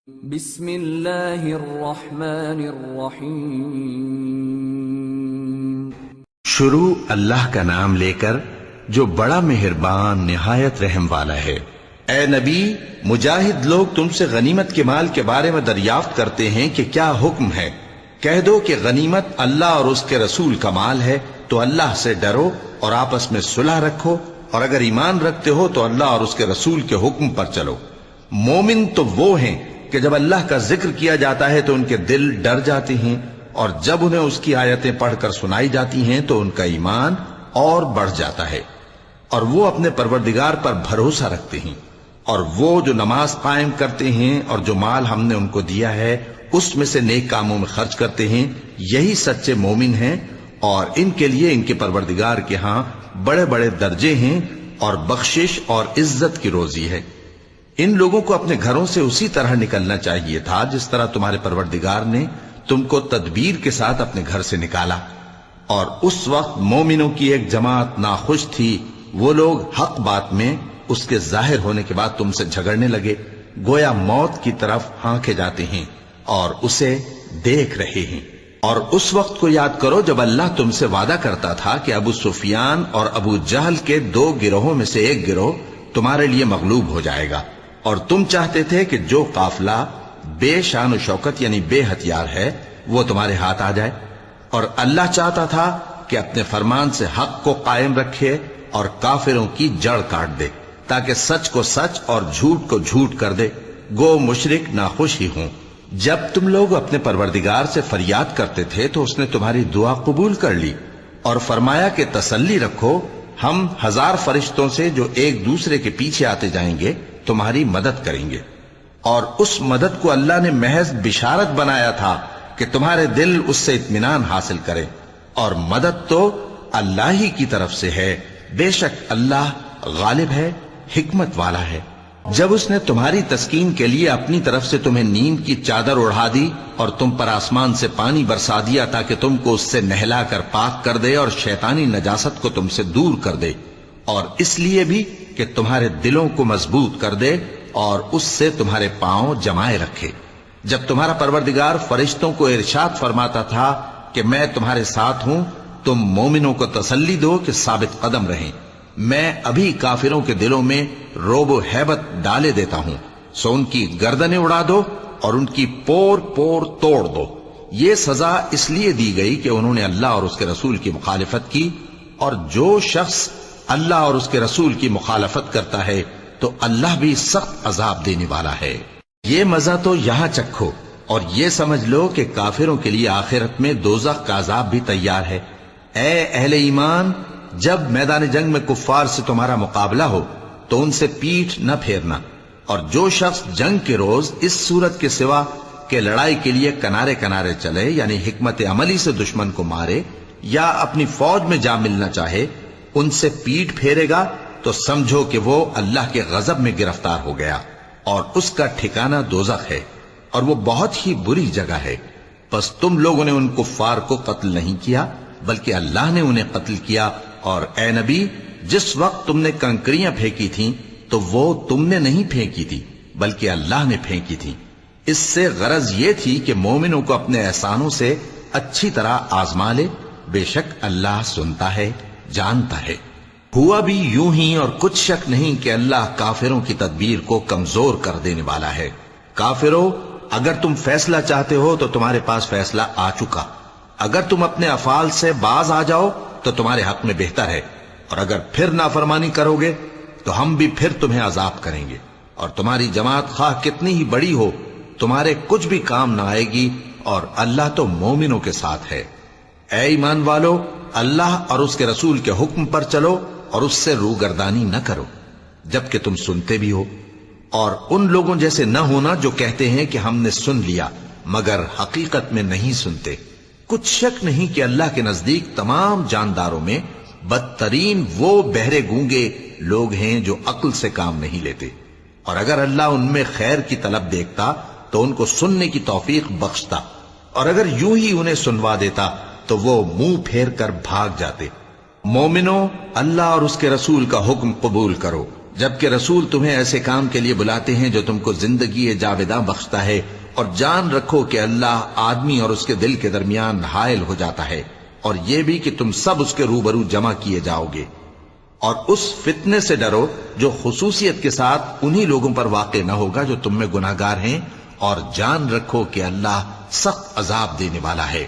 بسم اللہ الرحمن الرحیم۔ شروع اللہ کا نام لے کر جو بڑا مہربان نہایت رحم والا ہے۔ اے نبی، مجاہد لوگ تم سے غنیمت کے مال کے بارے میں دریافت کرتے ہیں کہ کیا حکم ہے۔ کہہ دو کہ غنیمت اللہ اور اس کے رسول کا مال ہے، تو اللہ سے ڈرو اور آپس میں صلح رکھو، اور اگر ایمان رکھتے ہو تو اللہ اور اس کے رسول کے حکم پر چلو۔ مومن تو وہ ہیں کہ جب اللہ کا ذکر کیا جاتا ہے تو ان کے دل ڈر جاتے ہیں، اور جب انہیں اس کی آیتیں پڑھ کر سنائی جاتی ہیں تو ان کا ایمان اور بڑھ جاتا ہے، اور وہ اپنے پروردگار پر بھروسہ رکھتے ہیں، اور وہ جو نماز قائم کرتے ہیں اور جو مال ہم نے ان کو دیا ہے اس میں سے نیک کاموں میں خرچ کرتے ہیں، یہی سچے مومن ہیں، اور ان کے لیے ان کے پروردگار کے ہاں بڑے بڑے درجے ہیں اور بخشش اور عزت کی روزی ہے۔ ان لوگوں کو اپنے گھروں سے اسی طرح نکلنا چاہیے تھا جس طرح تمہارے پروردگار نے تم کو تدبیر کے ساتھ اپنے گھر سے نکالا، اور اس وقت مومنوں کی ایک جماعت ناخوش تھی۔ وہ لوگ حق بات میں اس کے ظاہر ہونے کے بعد تم سے جھگڑنے لگے، گویا موت کی طرف ہانکے جاتے ہیں اور اسے دیکھ رہے ہیں۔ اور اس وقت کو یاد کرو جب اللہ تم سے وعدہ کرتا تھا کہ ابو سفیان اور ابو جہل کے دو گروہوں میں سے ایک گروہ تمہارے لیے مغلوب ہو جائے گا، اور تم چاہتے تھے کہ جو قافلہ بے شان و شوکت یعنی بے ہتھیار ہے وہ تمہارے ہاتھ آ جائے، اور اللہ چاہتا تھا کہ اپنے فرمان سے حق کو قائم رکھے اور کافروں کی جڑ کاٹ دے، تاکہ سچ کو سچ اور جھوٹ کو جھوٹ کر دے، گو مشرک ناخوش ہی ہوں۔ جب تم لوگ اپنے پروردگار سے فریاد کرتے تھے تو اس نے تمہاری دعا قبول کر لی اور فرمایا کہ تسلی رکھو، ہم 1000 فرشتوں سے جو ایک دوسرے کے پیچھے آتے جائیں گے تمہاری مدد کریں گے۔ اور اس مدد کو اللہ نے محض بشارت بنایا تھا کہ تمہارے دل اس سے اطمینان حاصل کریں، اور مدد تو اللہ ہی کی طرف سے ہے، بے شک اللہ غالب ہے، حکمت والا ہے۔ جب اس نے تمہاری تسکین کے لیے اپنی طرف سے تمہیں نیند کی چادر اڑھا دی اور تم پر آسمان سے پانی برسا دیا تاکہ تم کو اس سے نہلا کر پاک کر دے اور شیطانی نجاست کو تم سے دور کر دے، اور اس لیے بھی کہ تمہارے دلوں کو مضبوط کر دے اور اس سے تمہارے پاؤں جمائے رکھے۔ جب تمہارا پروردگار فرشتوں کو ارشاد فرماتا تھا کہ میں تمہارے ساتھ ہوں، تم مومنوں کو تسلی دو کہ ثابت قدم رہیں، میں ابھی کافروں کے دلوں میں رعب و ہیبت ڈالے دیتا ہوں، سو ان کی گردنیں اڑا دو اور ان کی پور پور توڑ دو۔ یہ سزا اس لیے دی گئی کہ انہوں نے اللہ اور اس کے رسول کی مخالفت کی، اور جو شخص اللہ اور اس کے رسول کی مخالفت کرتا ہے تو اللہ بھی سخت عذاب دینے والا ہے۔ یہ مزہ تو یہاں چکھو، اور یہ سمجھ لو کہ کافروں کے لیے آخرت میں دوزخ کا عذاب بھی تیار ہے۔ اے اہل ایمان، جب میدان جنگ میں کفار سے تمہارا مقابلہ ہو تو ان سے پیٹھ نہ پھیرنا، اور جو شخص جنگ کے روز اس صورت کے سوا کہ لڑائی کے لیے کنارے کنارے چلے یعنی حکمت عملی سے دشمن کو مارے یا اپنی فوج میں جا ملنا چاہے، ان سے پیٹ پھیرے گا تو سمجھو کہ وہ اللہ کے غضب میں گرفتار ہو گیا، اور اس کا ٹھکانہ دوزخ ہے، اور وہ بہت ہی بری جگہ ہے۔ پس تم لوگوں نے ان کفار کو قتل نہیں کیا بلکہ اللہ نے انہیں قتل کیا، اور اے نبی، جس وقت تم نے کنکریاں پھینکی تھیں تو وہ تم نے نہیں پھینکی تھی بلکہ اللہ نے پھینکی تھی۔ اس سے غرض یہ تھی کہ مومنوں کو اپنے احسانوں سے اچھی طرح آزما لے، بے شک اللہ سنتا ہے، جانتا ہے۔ ہوا بھی یوں ہی، اور کچھ شک نہیں کہ اللہ کافروں کی تدبیر کو کمزور کر دینے والا ہے۔ کافروں، اگر تم فیصلہ چاہتے ہو تو تمہارے پاس فیصلہ آ چکا، اگر تم اپنے افعال سے باز آ جاؤ تو تمہارے حق میں بہتر ہے، اور اگر پھر نافرمانی کرو گے تو ہم بھی پھر تمہیں عذاب کریں گے، اور تمہاری جماعت خواہ کتنی ہی بڑی ہو تمہارے کچھ بھی کام نہ آئے گی، اور اللہ تو مومنوں کے ساتھ ہے۔ اے ایمان والو، اللہ اور اس کے رسول کے حکم پر چلو اور اس سے روگردانی نہ کرو جبکہ تم سنتے بھی ہو، اور ان لوگوں جیسے نہ ہونا جو کہتے ہیں کہ ہم نے سن لیا مگر حقیقت میں نہیں سنتے۔ کچھ شک نہیں کہ اللہ کے نزدیک تمام جانداروں میں بدترین وہ بہرے گونگے لوگ ہیں جو عقل سے کام نہیں لیتے، اور اگر اللہ ان میں خیر کی طلب دیکھتا تو ان کو سننے کی توفیق بخشتا، اور اگر یوں ہی انہیں سنوا دیتا تو وہ منہ پھیر کر بھاگ جاتے۔ مومنوں، اللہ اور اس کے رسول کا حکم قبول کرو، جبکہ رسول تمہیں ایسے کام کے لیے بلاتے ہیں جو تم کو زندگی جاوداں بخشتا ہے، اور جان رکھو کہ اللہ آدمی اور اس کے دل کے درمیان حائل ہو جاتا ہے، اور یہ بھی کہ تم سب اس کے روبرو جمع کیے جاؤ گے۔ اور اس فتنے سے ڈرو جو خصوصیت کے ساتھ انہی لوگوں پر واقع نہ ہوگا جو تم میں گناہگار ہیں، اور جان رکھو کہ اللہ سخت عذاب دینے والا ہے۔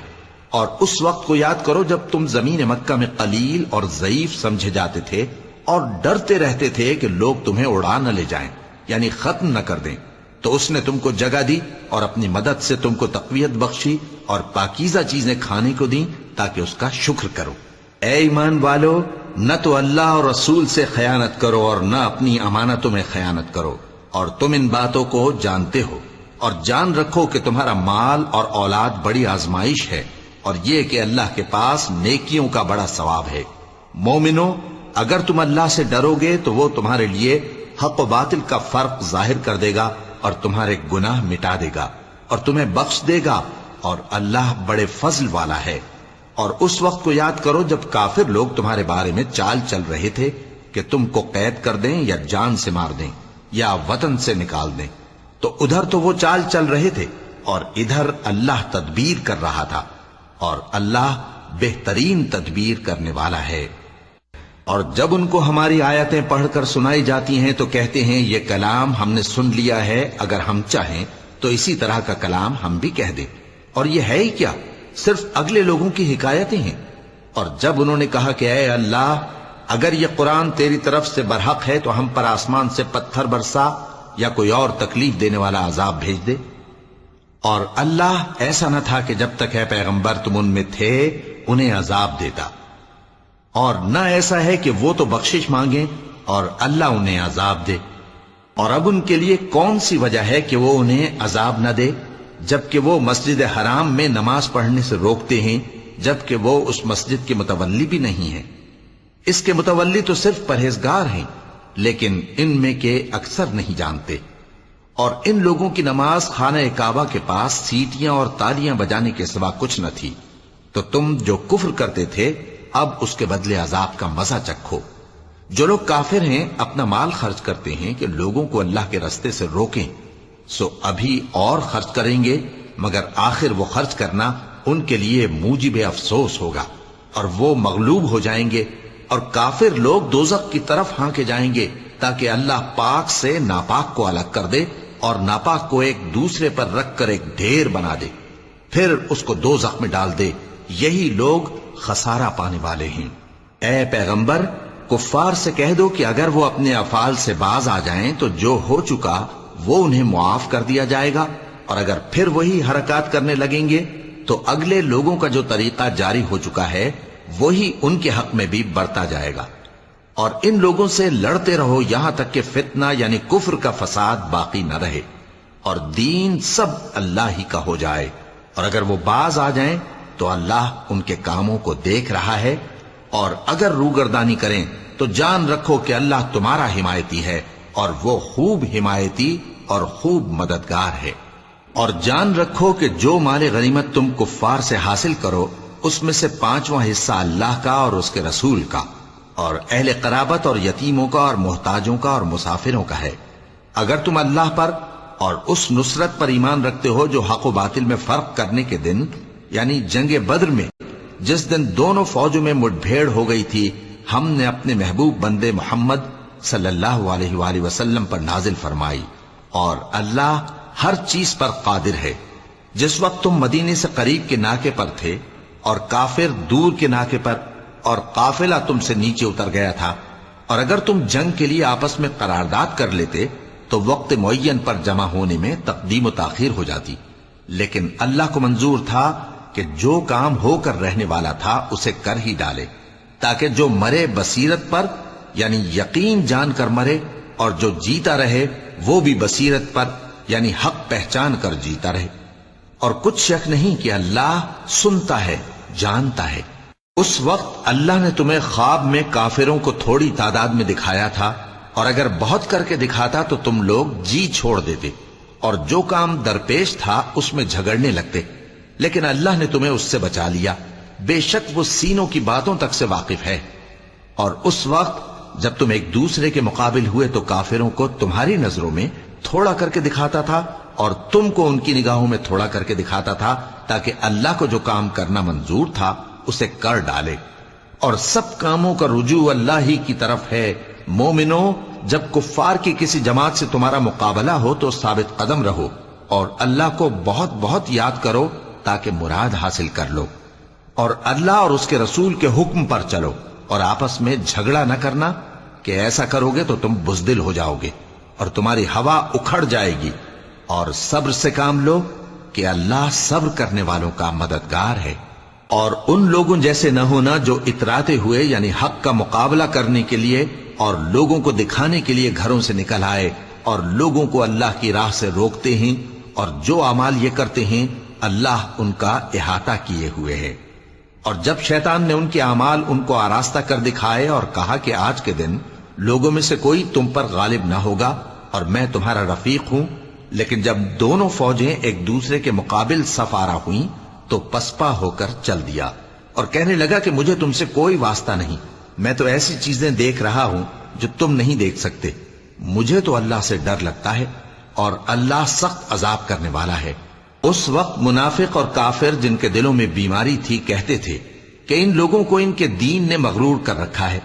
اور اس وقت کو یاد کرو جب تم زمین مکہ میں قلیل اور ضعیف سمجھے جاتے تھے اور ڈرتے رہتے تھے کہ لوگ تمہیں اڑا نہ لے جائیں، یعنی ختم نہ کر دیں، تو اس نے تم کو جگہ دی اور اپنی مدد سے تم کو تقویت بخشی اور پاکیزہ چیزیں کھانے کو دیں تاکہ اس کا شکر کرو۔ اے ایمان والو، نہ تو اللہ اور رسول سے خیانت کرو اور نہ اپنی امانتوں میں خیانت کرو، اور تم ان باتوں کو جانتے ہو، اور جان رکھو کہ تمہارا مال اور اولاد بڑی آزمائش ہے، اور یہ کہ اللہ کے پاس نیکیوں کا بڑا ثواب ہے۔ مومنو، اگر تم اللہ سے ڈرو گے تو وہ تمہارے لیے حق و باطل کا فرق ظاہر کر دے گا اور تمہارے گناہ مٹا دے گا اور تمہیں بخش دے گا، اور اللہ بڑے فضل والا ہے۔ اور اس وقت کو یاد کرو جب کافر لوگ تمہارے بارے میں چال چل رہے تھے کہ تم کو قید کر دیں یا جان سے مار دیں یا وطن سے نکال دیں، تو ادھر تو وہ چال چل رہے تھے اور ادھر اللہ تدبیر کر رہا تھا، اور اللہ بہترین تدبیر کرنے والا ہے۔ اور جب ان کو ہماری آیتیں پڑھ کر سنائی جاتی ہیں تو کہتے ہیں یہ کلام ہم نے سن لیا ہے، اگر ہم چاہیں تو اسی طرح کا کلام ہم بھی کہہ دیں، اور یہ ہے ہی کیا، صرف اگلے لوگوں کی حکایتیں ہیں۔ اور جب انہوں نے کہا کہ اے اللہ، اگر یہ قرآن تیری طرف سے برحق ہے تو ہم پر آسمان سے پتھر برسا یا کوئی اور تکلیف دینے والا عذاب بھیج دے۔ اور اللہ ایسا نہ تھا کہ جب تک اے پیغمبر تم ان میں تھے انہیں عذاب دیتا، اور نہ ایسا ہے کہ وہ تو بخشش مانگیں اور اللہ انہیں عذاب دے۔ اور اب ان کے لیے کون سی وجہ ہے کہ وہ انہیں عذاب نہ دے، جبکہ وہ مسجد حرام میں نماز پڑھنے سے روکتے ہیں، جبکہ وہ اس مسجد کے متولی بھی نہیں ہیں۔ اس کے متولی تو صرف پرہیزگار ہیں، لیکن ان میں کے اکثر نہیں جانتے۔ اور ان لوگوں کی نماز خانہ کعبہ کے پاس سیٹیاں اور تالیاں بجانے کے سوا کچھ نہ تھی، تو تم جو کفر کرتے تھے اب اس کے بدلے عذاب کا مزہ چکھو۔ جو لوگ کافر ہیں اپنا مال خرچ کرتے ہیں کہ لوگوں کو اللہ کے رستے سے روکیں، سو ابھی اور خرچ کریں گے، مگر آخر وہ خرچ کرنا ان کے لیے موجب افسوس ہوگا، اور وہ مغلوب ہو جائیں گے، اور کافر لوگ دوزخ کی طرف ہانکے جائیں گے تاکہ اللہ پاک سے ناپاک کو الگ کر دے اور ناپاک کو ایک دوسرے پر رکھ کر ایک ڈھیر بنا دے، پھر اس کو دوزخ میں ڈال دے۔ یہی لوگ خسارہ پانے والے ہیں۔ اے پیغمبر، کفار سے کہہ دو کہ اگر وہ اپنے افعال سے باز آ جائیں تو جو ہو چکا وہ انہیں معاف کر دیا جائے گا، اور اگر پھر وہی حرکات کرنے لگیں گے تو اگلے لوگوں کا جو طریقہ جاری ہو چکا ہے وہی ان کے حق میں بھی برتا جائے گا۔ اور ان لوگوں سے لڑتے رہو یہاں تک کہ فتنہ یعنی کفر کا فساد باقی نہ رہے اور دین سب اللہ ہی کا ہو جائے، اور اگر وہ باز آ جائیں تو اللہ ان کے کاموں کو دیکھ رہا ہے، اور اگر روگردانی کریں تو جان رکھو کہ اللہ تمہارا حمایتی ہے، اور وہ خوب حمایتی اور خوب مددگار ہے۔ اور جان رکھو کہ جو مال غنیمت تم کفار سے حاصل کرو اس میں سے 5واں حصہ اللہ کا اور اس کے رسول کا، اور اہل قرابت اور یتیموں کا اور محتاجوں کا اور مسافروں کا ہے۔ اگر تم اللہ پر اور اس نصرت پر ایمان رکھتے ہو جو حق و باطل میں فرق کرنے کے دن یعنی جنگ بدر میں جس دن دونوں فوجوں میں مٹ بھیڑ ہو گئی تھی، ہم نے اپنے محبوب بندے محمد صلی اللہ علیہ وآلہ وسلم پر نازل فرمائی، اور اللہ ہر چیز پر قادر ہے۔ جس وقت تم مدینے سے قریب کے ناکے پر تھے اور کافر دور کے ناکے پر، اور قافلہ تم سے نیچے اتر گیا تھا، اور اگر تم جنگ کے لیے آپس میں قرارداد کر لیتے تو وقت معین پر جمع ہونے میں تقدیم و تاخیر ہو جاتی، لیکن اللہ کو منظور تھا کہ جو کام ہو کر رہنے والا تھا اسے کر ہی ڈالے، تاکہ جو مرے بصیرت پر یعنی یقین جان کر مرے، اور جو جیتا رہے وہ بھی بصیرت پر یعنی حق پہچان کر جیتا رہے۔ اور کچھ شک نہیں کہ اللہ سنتا ہے، جانتا ہے۔ اس وقت اللہ نے تمہیں خواب میں کافروں کو تھوڑی تعداد میں دکھایا تھا، اور اگر بہت کر کے دکھاتا تو تم لوگ جی چھوڑ دیتے اور جو کام درپیش تھا اس میں جھگڑنے لگتے، لیکن اللہ نے تمہیں اس سے بچا لیا، بے شک وہ سینوں کی باتوں تک سے واقف ہے۔ اور اس وقت جب تم ایک دوسرے کے مقابل ہوئے تو کافروں کو تمہاری نظروں میں تھوڑا کر کے دکھاتا تھا اور تم کو ان کی نگاہوں میں تھوڑا کر کے دکھاتا تھا، تاکہ اللہ کو جو کام کرنا منظور تھا اسے کر ڈالے، اور سب کاموں کا رجوع اللہ ہی کی طرف ہے۔ مومنو، جب کفار کی کسی جماعت سے تمہارا مقابلہ ہو تو ثابت قدم رہو اور اللہ کو بہت بہت یاد کرو تاکہ مراد حاصل کر لو، اور اللہ اور اس کے رسول کے حکم پر چلو، اور آپس میں جھگڑا نہ کرنا کہ ایسا کرو گے تو تم بزدل ہو جاؤ گے اور تمہاری ہوا اکھڑ جائے گی، اور صبر سے کام لو کہ اللہ صبر کرنے والوں کا مددگار ہے۔ اور ان لوگوں جیسے نہ ہونا جو اتراتے ہوئے یعنی حق کا مقابلہ کرنے کے لیے اور لوگوں کو دکھانے کے لیے گھروں سے نکل آئے اور لوگوں کو اللہ کی راہ سے روکتے ہیں، اور جو اعمال یہ کرتے ہیں اللہ ان کا احاطہ کیے ہوئے ہے۔ اور جب شیطان نے ان کے اعمال ان کو آراستہ کر دکھائے اور کہا کہ آج کے دن لوگوں میں سے کوئی تم پر غالب نہ ہوگا اور میں تمہارا رفیق ہوں، لیکن جب دونوں فوجیں ایک دوسرے کے مقابل صف آرا ہوئیں تو پسپا ہو کر چل دیا اور کہنے لگا کہ مجھے تم سے کوئی واسطہ نہیں، میں تو ایسی چیزیں دیکھ رہا ہوں جو تم نہیں دیکھ سکتے، مجھے تو اللہ سے ڈر لگتا ہے اور اللہ سخت عذاب کرنے والا ہے۔ اس وقت منافق اور کافر جن کے دلوں میں بیماری تھی کہتے تھے کہ ان لوگوں کو ان کے دین نے مغرور کر رکھا ہے،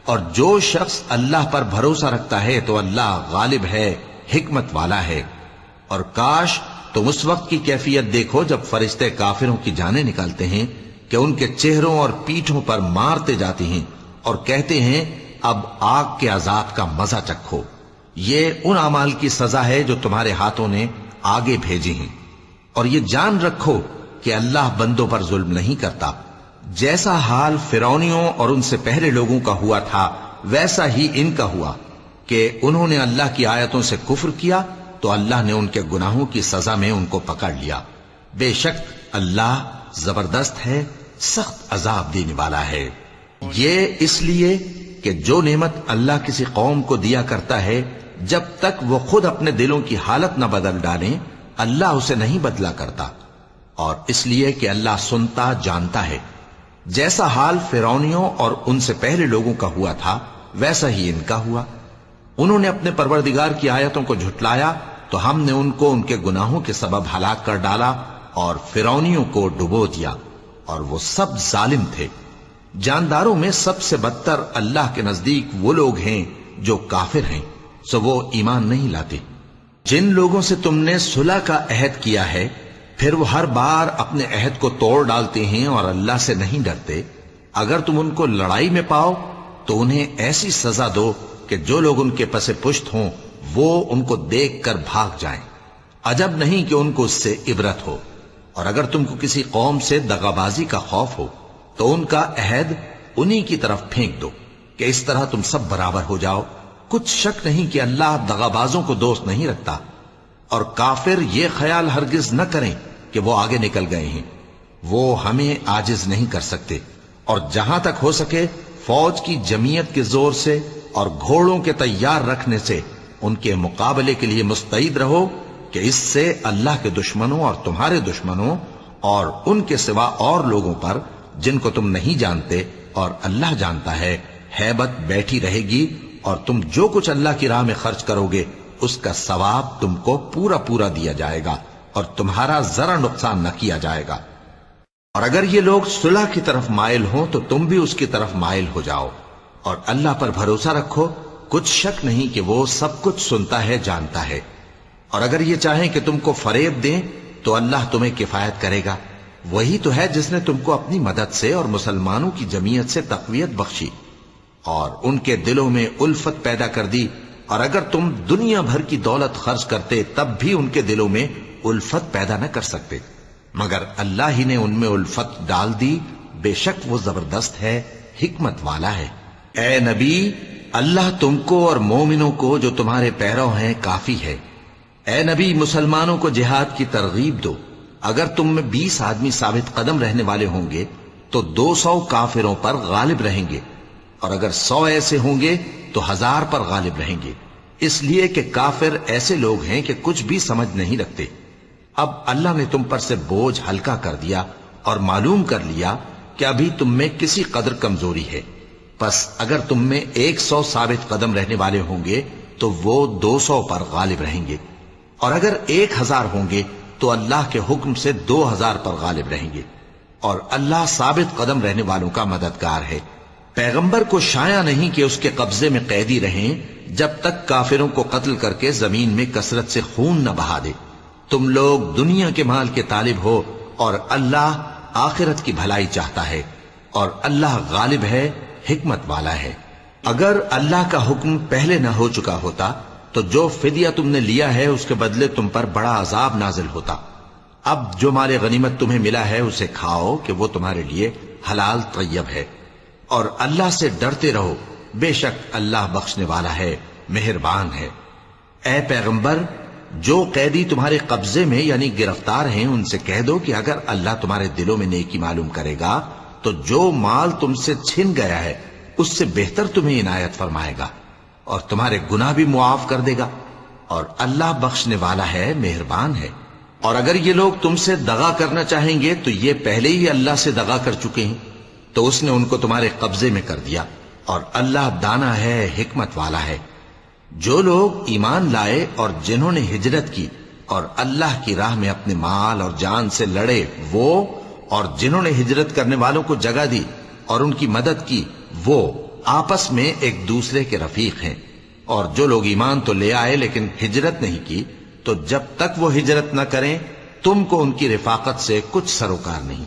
اور جو شخص اللہ پر بھروسہ رکھتا ہے تو اللہ غالب ہے، حکمت والا ہے۔ اور کاش تم اس وقت کی کیفیت دیکھو جب فرشتے کافروں کی جانیں نکالتے ہیں کہ ان کے چہروں اور پیٹھوں پر مارتے جاتے ہیں اور کہتے ہیں اب آگ کے عذاب کا مزہ چکھو، یہ ان اعمال کی سزا ہے جو تمہارے ہاتھوں نے آگے بھیجی ہیں، اور یہ جان رکھو کہ اللہ بندوں پر ظلم نہیں کرتا۔ جیسا حال فرعونیوں اور ان سے پہلے لوگوں کا ہوا تھا ویسا ہی ان کا ہوا کہ انہوں نے اللہ کی آیتوں سے کفر کیا تو اللہ نے ان کے گناہوں کی سزا میں ان کو پکڑ لیا۔ بے شک اللہ زبردست ہے، سخت عذاب دینے والا ہے۔ یہ اس لیے کہ جو نعمت اللہ کسی قوم کو دیا کرتا ہے جب تک وہ خود اپنے دلوں کی حالت نہ بدل ڈالیں اللہ اسے نہیں بدلا کرتا، اور اس لیے کہ اللہ سنتا جانتا ہے۔ جیسا حال فرعونیوں اور ان سے پہلے لوگوں کا ہوا تھا ویسا ہی ان کا ہوا۔ انہوں نے اپنے پروردگار کی آیتوں کو جھٹلایا تو ہم نے ان کو ان کے گناہوں کے سبب ہلاک کر ڈالا اور فرعونیوں کو ڈبو دیا، اور وہ سب ظالم تھے۔ جانداروں میں سب سے بدتر اللہ کے نزدیک وہ لوگ ہیں جو کافر ہیں، سو وہ ایمان نہیں لاتے۔ جن لوگوں سے تم نے صلح کا عہد کیا ہے پھر وہ ہر بار اپنے عہد کو توڑ ڈالتے ہیں اور اللہ سے نہیں ڈرتے، اگر تم ان کو لڑائی میں پاؤ تو انہیں ایسی سزا دو کہ جو لوگ ان کے پس پشت ہوں وہ ان کو دیکھ کر بھاگ جائیں، عجب نہیں کہ ان کو اس سے عبرت ہو۔ اور اگر تم کو کسی قوم سے دغابازی کا خوف ہو تو ان کا عہد انہی کی طرف پھینک دو کہ اس طرح تم سب برابر ہو جاؤ۔ کچھ شک نہیں کہ اللہ دغابازوں کو دوست نہیں رکھتا، اور کافر یہ خیال ہرگز نہ کریں کہ وہ آگے نکل گئے ہیں، وہ ہمیں عاجز نہیں کر سکتے۔ اور جہاں تک ہو سکے فوج کی جمعیت کے زور سے اور گھوڑوں کے تیار رکھنے سے ان کے مقابلے کے لیے مستعد رہو کہ اس سے اللہ کے دشمنوں اور تمہارے دشمنوں اور ان کے سوا اور لوگوں پر جن کو تم نہیں جانتے اور اللہ جانتا ہے ہیبت بیٹھی رہے گی، اور تم جو کچھ اللہ کی راہ میں خرچ کرو گے اس کا ثواب تم کو پورا پورا دیا جائے گا اور تمہارا ذرا نقصان نہ کیا جائے گا۔ اور اگر یہ لوگ صلح کی طرف مائل ہوں تو تم بھی اس کی طرف مائل ہو جاؤ، اور اللہ پر بھروسہ رکھو، کچھ شک نہیں کہ وہ سب کچھ سنتا ہے، جانتا ہے۔ اور اگر یہ چاہیں کہ تم کو فریب دیں تو اللہ تمہیں کفایت کرے گا، وہی تو ہے جس نے تم کو اپنی مدد سے اور مسلمانوں کی جمعیت سے تقویت بخشی اور ان کے دلوں میں الفت پیدا کر دی، اور اگر تم دنیا بھر کی دولت خرچ کرتے تب بھی ان کے دلوں میں الفت پیدا نہ کر سکتے، مگر اللہ ہی نے ان میں الفت ڈال دی، بے شک وہ زبردست ہے، حکمت والا ہے۔ اے نبی، اللہ تم کو اور مومنوں کو جو تمہارے پیرو ہیں کافی ہے۔ اے نبی، مسلمانوں کو جہاد کی ترغیب دو۔ اگر تم میں 20 آدمی ثابت قدم رہنے والے ہوں گے تو 200 کافروں پر غالب رہیں گے، اور اگر 100 ایسے ہوں گے تو 1000 پر غالب رہیں گے، اس لیے کہ کافر ایسے لوگ ہیں کہ کچھ بھی سمجھ نہیں رکھتے۔ اب اللہ نے تم پر سے بوجھ ہلکا کر دیا اور معلوم کر لیا کہ ابھی تم میں کسی قدر کمزوری ہے، پس اگر تم میں 100 ثابت قدم رہنے والے ہوں گے تو وہ 200 پر غالب رہیں گے، اور اگر 1000 ہوں گے تو اللہ کے حکم سے 2000 پر غالب رہیں گے، اور اللہ ثابت قدم رہنے والوں کا مددگار ہے۔ پیغمبر کو شایع نہیں کہ اس کے قبضے میں قیدی رہیں جب تک کافروں کو قتل کر کے زمین میں کثرت سے خون نہ بہا دے۔ تم لوگ دنیا کے مال کے طالب ہو اور اللہ آخرت کی بھلائی چاہتا ہے، اور اللہ غالب ہے، حکمت والا ہے۔ اگر اللہ کا حکم پہلے نہ ہو چکا ہوتا تو جو فدیہ تم نے لیا ہے اس کے بدلے تم پر بڑا عذاب نازل ہوتا۔ اب جو مال غنیمت تمہیں ملا ہے اسے کھاؤ کہ وہ تمہارے لیے حلال طیب ہے، اور اللہ سے ڈرتے رہو، بے شک اللہ بخشنے والا ہے، مہربان ہے۔ اے پیغمبر، جو قیدی تمہارے قبضے میں یعنی گرفتار ہیں ان سے کہہ دو کہ اگر اللہ تمہارے دلوں میں نیکی معلوم کرے گا تو جو مال تم سے چھن گیا ہے اس سے بہتر تمہیں عنایت فرمائے گا، اور تمہارے گناہ بھی معاف کر دے گا، اور اللہ بخشنے والا ہے، مہربان ہے۔ اور اگر یہ لوگ تم سے دغا کرنا چاہیں گے تو یہ پہلے ہی اللہ سے دغا کر چکے ہیں، تو اس نے ان کو تمہارے قبضے میں کر دیا، اور اللہ دانا ہے، حکمت والا ہے۔ جو لوگ ایمان لائے اور جنہوں نے ہجرت کی اور اللہ کی راہ میں اپنے مال اور جان سے لڑے، وہ اور جنہوں نے ہجرت کرنے والوں کو جگہ دی اور ان کی مدد کی، وہ آپس میں ایک دوسرے کے رفیق ہیں۔ اور جو لوگ ایمان تو لے آئے لیکن ہجرت نہیں کی، تو جب تک وہ ہجرت نہ کریں تم کو ان کی رفاقت سے کچھ سروکار نہیں،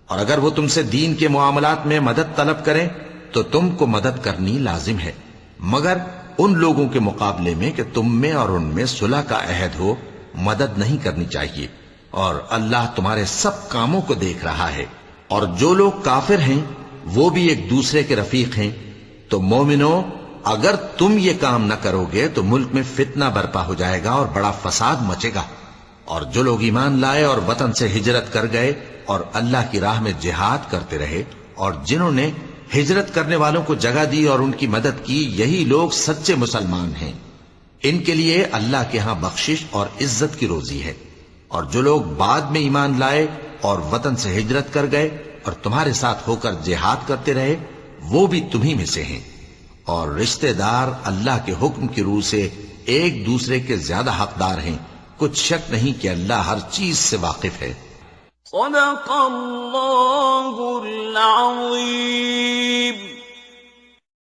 اور اگر وہ تم سے دین کے معاملات میں مدد طلب کریں تو تم کو مدد کرنی لازم ہے، مگر ان لوگوں کے مقابلے میں کہ تم میں اور ان میں صلح کا عہد ہو مدد نہیں کرنی چاہیے، اور اللہ تمہارے سب کاموں کو دیکھ رہا ہے۔ اور جو لوگ کافر ہیں وہ بھی ایک دوسرے کے رفیق ہیں۔ تو مومنو، اگر تم یہ کام نہ کرو گے تو ملک میں فتنہ برپا ہو جائے گا اور بڑا فساد مچے گا۔ اور جو لوگ ایمان لائے اور وطن سے ہجرت کر گئے اور اللہ کی راہ میں جہاد کرتے رہے، اور جنہوں نے ہجرت کرنے والوں کو جگہ دی اور ان کی مدد کی، یہی لوگ سچے مسلمان ہیں۔ ان کے لیے اللہ کے ہاں بخشش اور عزت کی روزی ہے۔ اور جو لوگ بعد میں ایمان لائے اور وطن سے ہجرت کر گئے اور تمہارے ساتھ ہو کر جہاد کرتے رہے، وہ بھی تمہیں میں سے ہیں۔ اور رشتہ دار اللہ کے حکم کی روح سے ایک دوسرے کے زیادہ حقدار ہیں، کچھ شک نہیں کہ اللہ ہر چیز سے واقف ہے۔ صدق اللہ العظیم۔